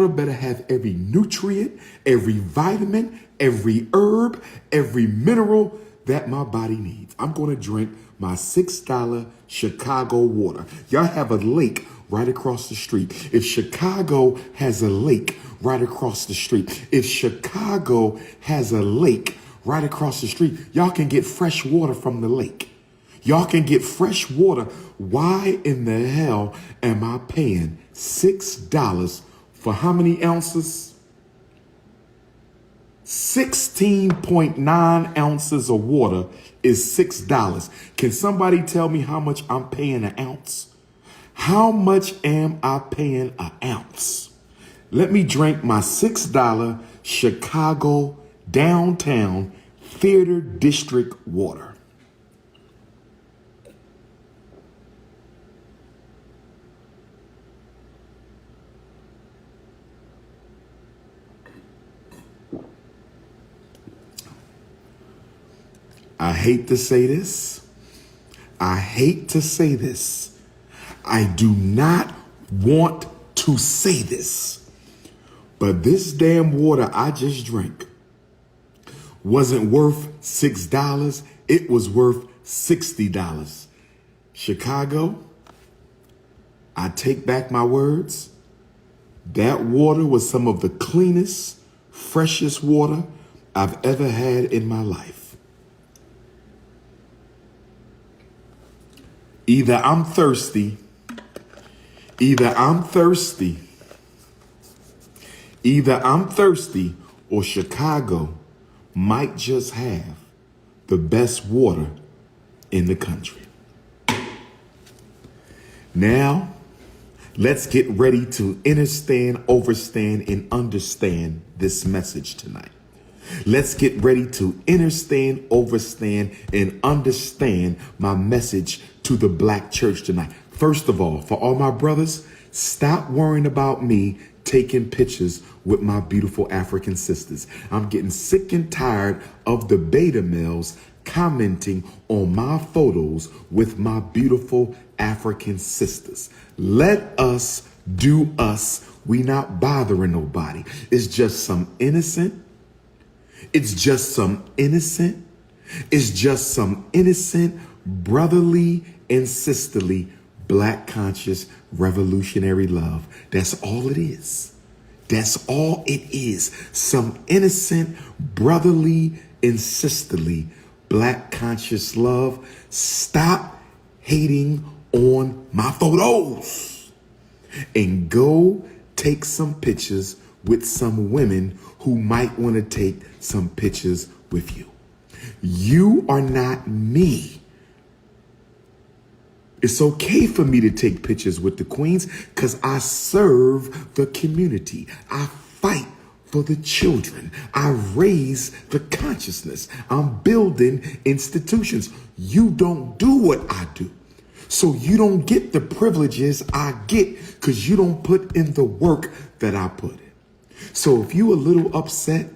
Water better have every nutrient, every vitamin, every herb, every mineral that my body needs. I'm going to drink my $6 Chicago water. Y'all have a lake right across the street. If Chicago has a lake right across the street, if Chicago has a lake right across the street, y'all can get fresh water from the lake. Y'all can get fresh water. Why in the hell am I paying $6 for how many ounces? 16.9 ounces of water is $6. Can somebody tell me how much I'm paying an ounce? How much am I paying an ounce? Let me drink my $6 Chicago downtown theater district water. I hate to say this. I hate to say this. I do not want to say this. But this damn water I just drank wasn't worth $6. It was worth $60. Chicago, I take back my words. That water was some of the cleanest, freshest water I've ever had in my life. Either I'm thirsty, or Chicago might just have the best water in the country. Now, let's get ready to understand, overstand, and understand this message tonight. Let's get ready to understand, overstand, and understand my message to the black church tonight. First of all, for all my brothers, stop worrying about me taking pictures with my beautiful African sisters. I'm getting sick and tired of the beta males commenting on my photos with my beautiful African sisters. Let us do us. We not bothering nobody. It's just some innocent brotherly and sisterly black conscious revolutionary love. That's all it is. That's all it is. Some innocent brotherly and sisterly black conscious love. Stop hating on my photos and go take some pictures with some women who might want to take some pictures with you. You are not me. It's okay for me to take pictures with the queens because I serve the community. I fight for the children. I raise the consciousness. I'm building institutions. You don't do what I do. So you don't get the privileges I get because you don't put in the work that I put in. So if you a little upset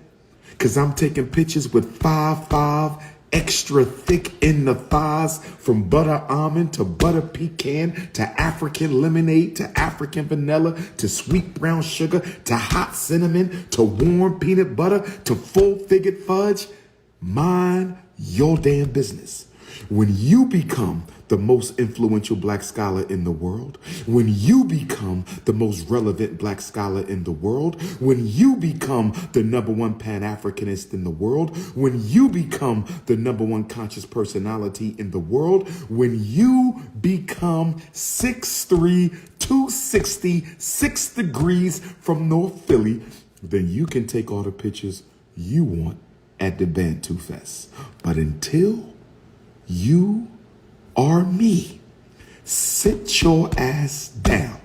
because I'm taking pictures with 5'5", extra thick in the thighs, from butter almond to butter pecan to African lemonade to African vanilla to sweet brown sugar to hot cinnamon to warm peanut butter to full-figured fudge, mind your damn business. When you become the most influential black scholar in the world, when you become the most relevant black scholar in the world, when you become the #1 Pan-Africanist in the world, when you become the #1 conscious personality in the world, when you become 6'3", 260, 6 degrees from North Philly, then you can take all the pictures you want at the Bantu Fest. But until you are me, sit your ass down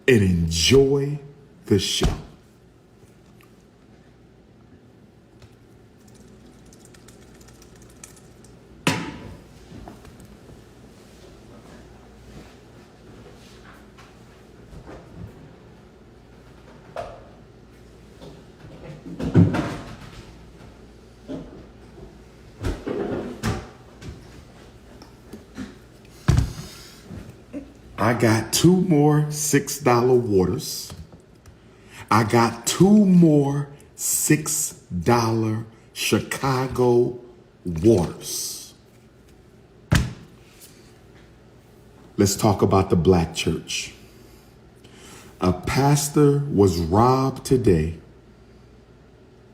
and enjoy the show. I got 2 more $6 waters. I got 2 more $6 Chicago waters. Let's talk about the black church. A pastor was robbed today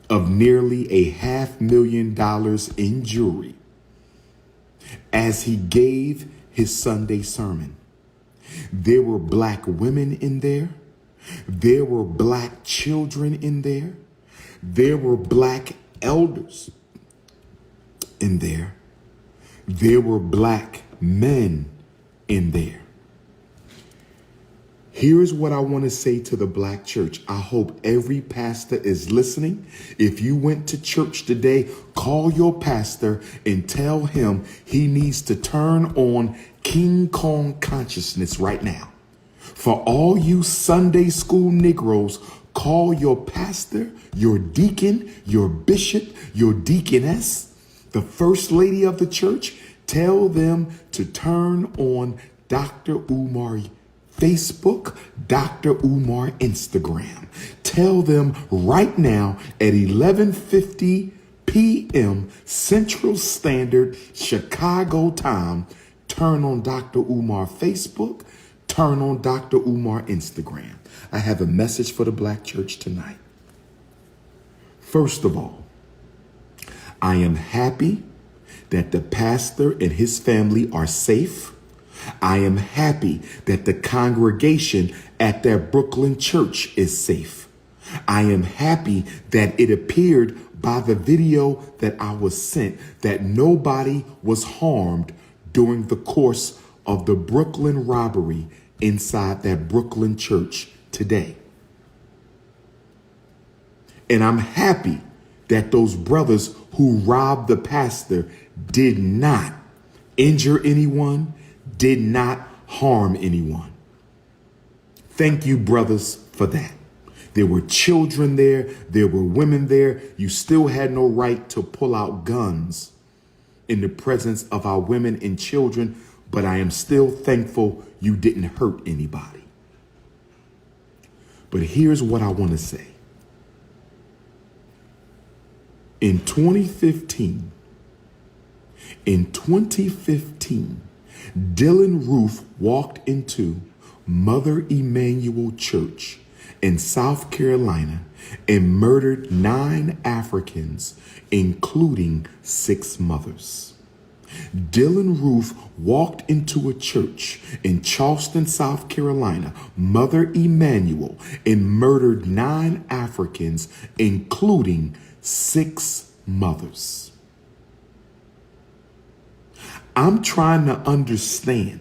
of nearly $500,000 in jewelry as he gave his Sunday sermon. There were black women in there. There were black children in there. There were black elders in there. There were black men in there. Here's what I want to say to the black church. I hope every pastor is listening. If you went to church today, call your pastor and tell him he needs to turn on King Kong consciousness right now. For all you Sunday school Negroes, call your pastor, your deacon, your bishop, your deaconess, the first lady of the church. Tell them to turn on Dr.UMAR Facebook, Dr.UMAR Instagram. Tell them right now at 11:50 p.m. Central Standard Chicago time, turn on Dr.UMAR Facebook, turn on Dr.UMAR Instagram. I have a message for the black church tonight. First of all, I am happy that the pastor and his family are safe. I am happy that the congregation at their Brooklyn church is safe. I am happy that it appeared by the video that I was sent that nobody was harmed during the course of the Brooklyn robbery inside that Brooklyn church today. And I'm happy that those brothers who robbed the pastor did not injure anyone, did not harm anyone. Thank you, brothers, for that. There were children there. There were women there. You still had no right to pull out guns in the presence of our women and children, but I am still thankful you didn't hurt anybody. But here's what I want to say. In 2015, Dylan Roof walked into Mother Emanuel Church in South Carolina and murdered 9 Africans, including 6 mothers. Dylan Roof walked into a church in Charleston, South Carolina, Mother Emanuel, and murdered 9 Africans, including 6 mothers. I'm trying to understand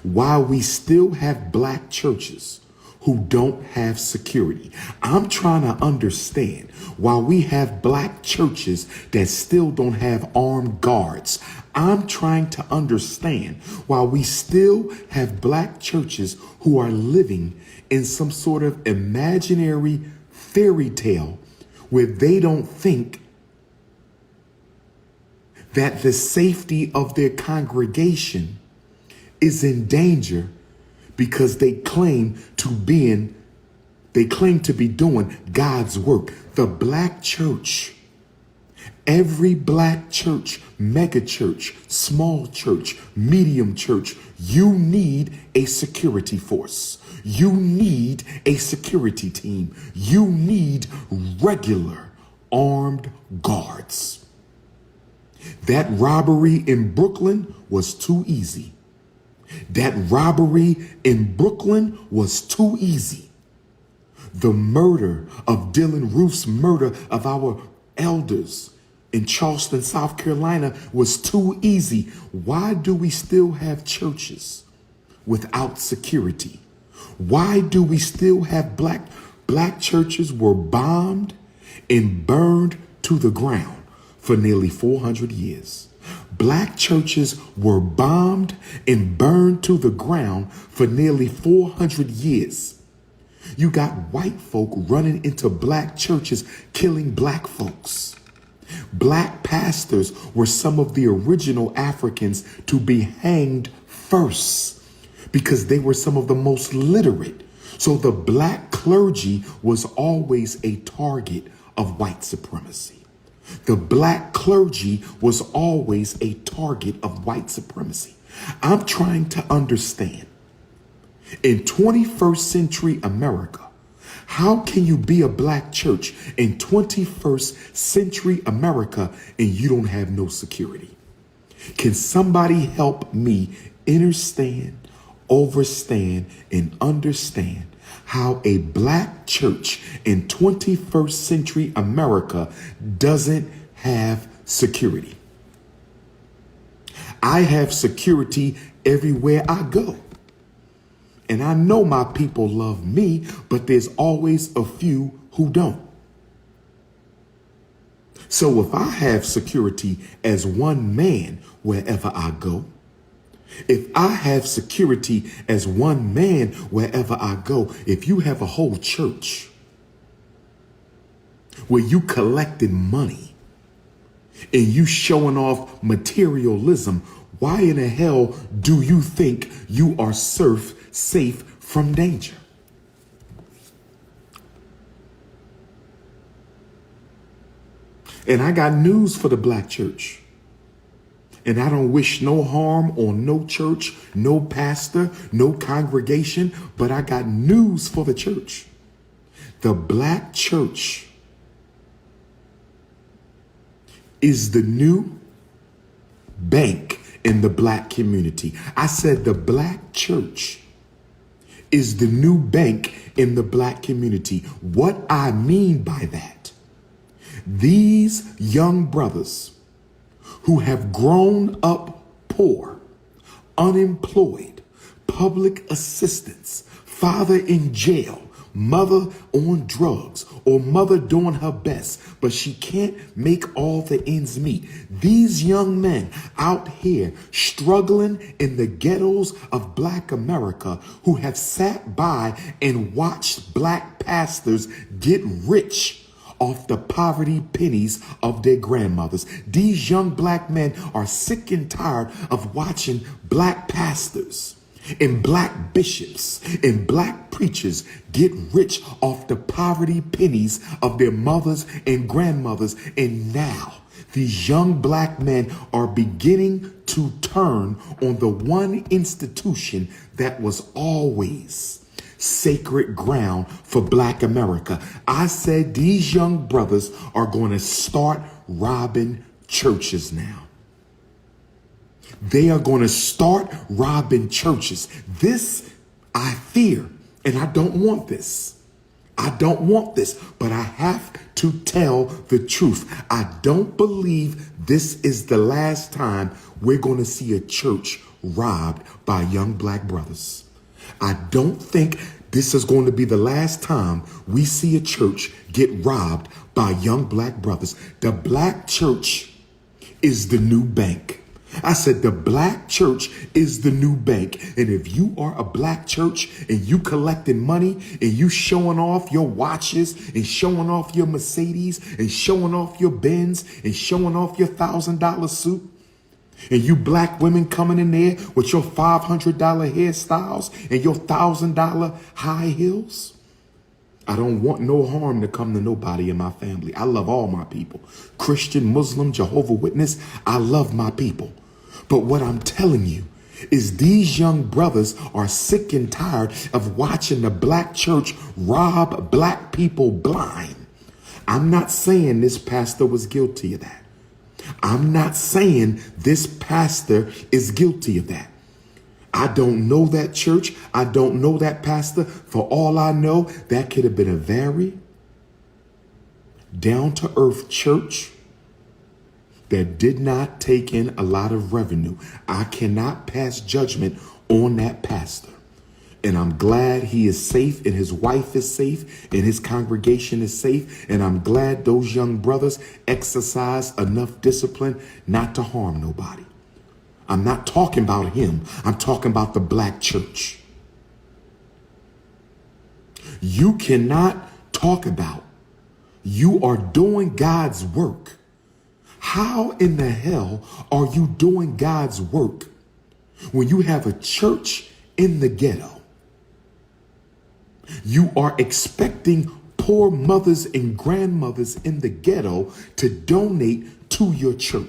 why we still have black churches who don't have security. I'm trying to understand why we have black churches that still don't have armed guards. I'm trying to understand why we still have black churches who are living in some sort of imaginary fairy tale where they don't think that the safety of their congregation is in danger because they claim to be doing God's work. The black church, every black church, mega church, small church, medium church, you need a security force. You need a security team. You need regular armed guards. That robbery in Brooklyn was too easy. That robbery in Brooklyn was too easy. The murder of Dylan Roof's murder of our elders in Charleston, South Carolina was too easy. Why do we still have churches without security? Why do we still have black churches were bombed and burned to the ground for nearly 400 years? Black churches were bombed and burned to the ground for nearly 400 years. You got white folk running into black churches, killing black folks. Black pastors were some of the original Africans to be hanged first because they were some of the most literate. So the black clergy was always a target of white supremacy. The black clergy was always a target of white supremacy. I'm trying to understand, in 21st century America, how can you be a black church in 21st century America and you don't have no security? Can somebody help me understand, and understand how a black church in 21st century America doesn't have security? I have security everywhere I go. And I know my people love me, but there's always a few who don't. So if I have security as one man wherever I go, if I have security as one man wherever I go, if you have a whole church where you collecting money and you showing off materialism, why in the hell do you think you are safe from danger? And I got news for the black church. And I don't wish no harm on no church, no pastor, no congregation, but I got news for the church. The black church is the new bank in the black community. I said the black church is the new bank in the black community. What I mean by that, these young brothers who have grown up poor, unemployed, public assistance, father in jail, mother on drugs, or mother doing her best, but she can't make all the ends meet. These young men out here struggling in the ghettos of black America who have sat by and watched black pastors get rich off the poverty pennies of their grandmothers. These young black men are sick and tired of watching black pastors and black bishops and black preachers get rich off the poverty pennies of their mothers and grandmothers. And now these young black men are beginning to turn on the one institution that was always sacred ground for black America. I said these young brothers are going to start robbing churches now. They are going to start robbing churches. This I fear, and I don't want this. I don't want this, but I have to tell the truth. I don't believe this is the last time we're going to see a church robbed by young black brothers. I don't think this is going to be the last time we see a church get robbed by young black brothers. The black church is the new bank. I said the black church is the new bank. And if you are a black church and you collecting money and you showing off your watches and showing off your Mercedes and showing off your Benz and showing off your $1,000 suit, and you black women coming in there with your $500 hairstyles and your $1,000 high heels, I don't want no harm to come to nobody in my family. I love all my people. Christian, Muslim, Jehovah's Witness, I love my people. But what I'm telling you is these young brothers are sick and tired of watching the black church rob black people blind. I'm not saying this pastor was guilty of that. I'm not saying this pastor is guilty of that. I don't know that church. I don't know that pastor. For all I know, that could have been a very down-to-earth church that did not take in a lot of revenue. I cannot pass judgment on that pastor. And I'm glad he is safe and his wife is safe and his congregation is safe. And I'm glad those young brothers exercise enough discipline not to harm nobody. I'm not talking about him. I'm talking about the black church. You cannot talk about you are doing God's work. How in the hell are you doing God's work when you have a church in the ghetto. You are expecting poor mothers and grandmothers in the ghetto to donate to your church.